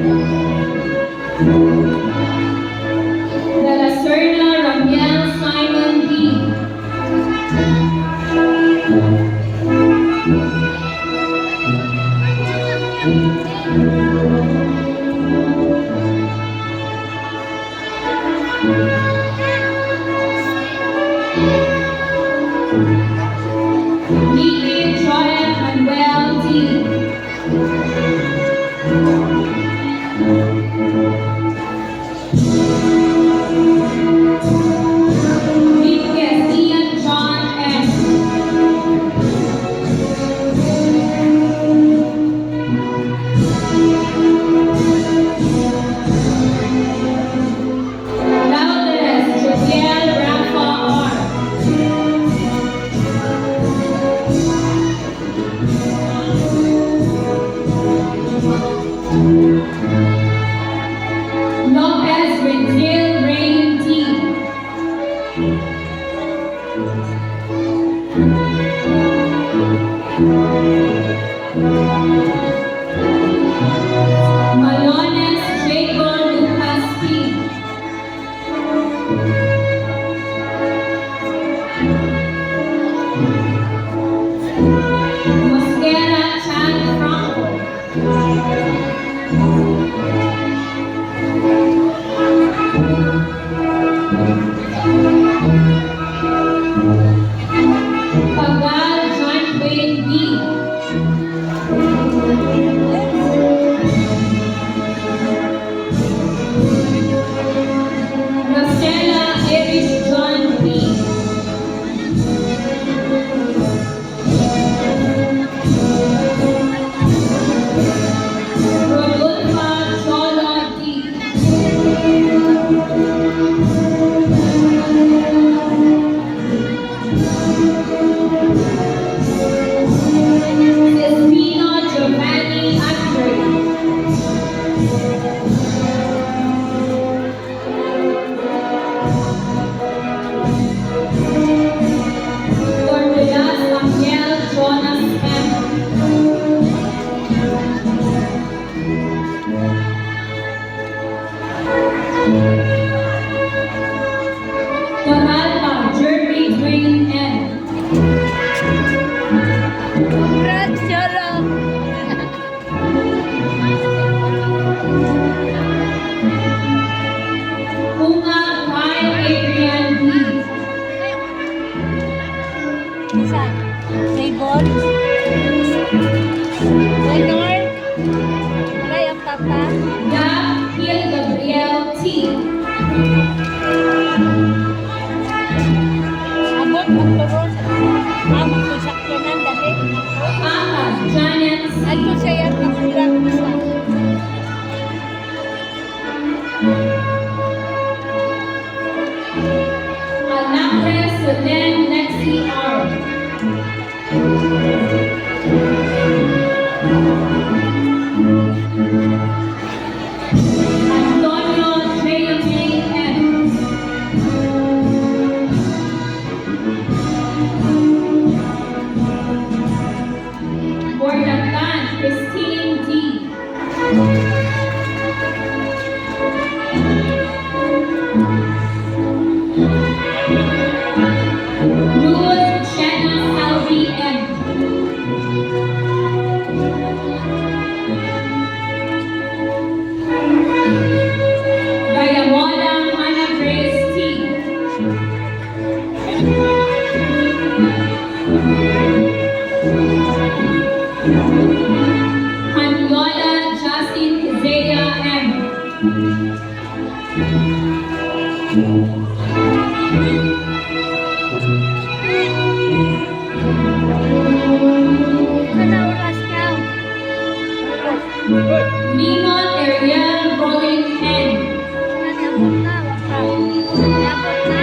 De la Serna Ramiel Simon D. Lily Joy Manuel D. Lucas Ian John M. Laudes Joviel Rafa R. Lopez Renzel Rain D. Malones Jacob Lucas P. Mosquera Chan Franco. Pagal John Wayne B. Rosella Iris John B. Rodolfa Cholo D. Espino Giovanni Andre. Cordelas Angel Jonas M. Toralba Jeremy Dwayne M. Unga Kyle Adrian B. Table. Lenore. Aray, ang papa. Gab Gil Gabriel T. Abot, magturon. Abot ko sa klonan dali. Akas Janet C. Ato siya yan, nakulang isa. Alacre Sulen Lexi R. Antonio J. M. Bordatan Christine D. Ruth Shanna Salvi M. Diamola Hannah Grace T. Hanyola Justin Isaiah M. Ano oras ka? Limon Ariel Rolling N. Naniabot na, waka. Naniabot na.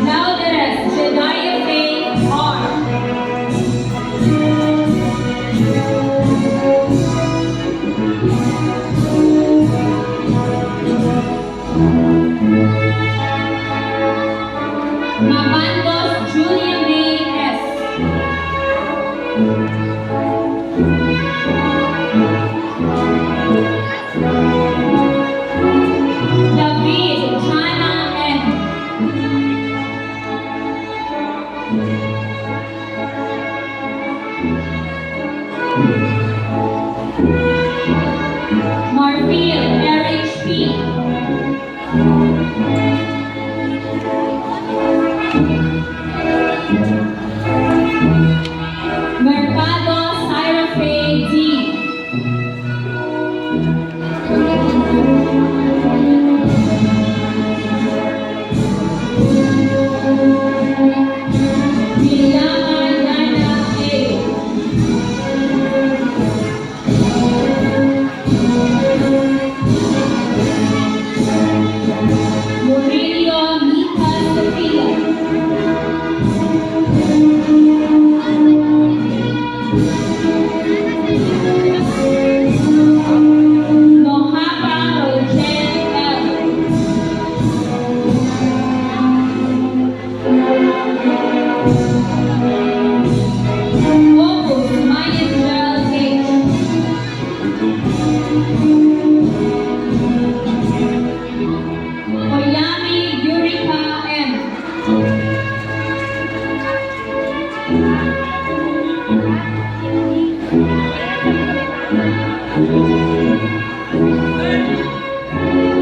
Laudes Jediah Faith R. Mabandos Julia May S. David Chana M. Marfield Eric P. Mercado Syra Faye D. Villamar Dana A. Murillo Mika Sofia. Mohapa Roger L. Opus Mayan Gerald H. Oyami Yurika M.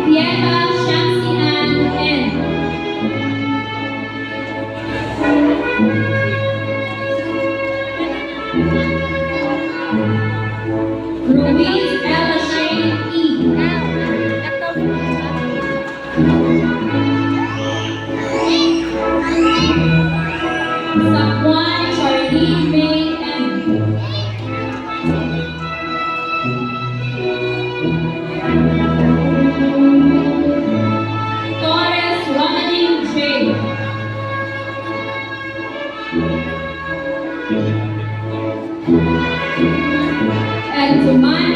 Tieta Shamsi Ann N. Ruiz Ella Shane E. Saquon Charlie May M. Torres Romanin J. And Tuman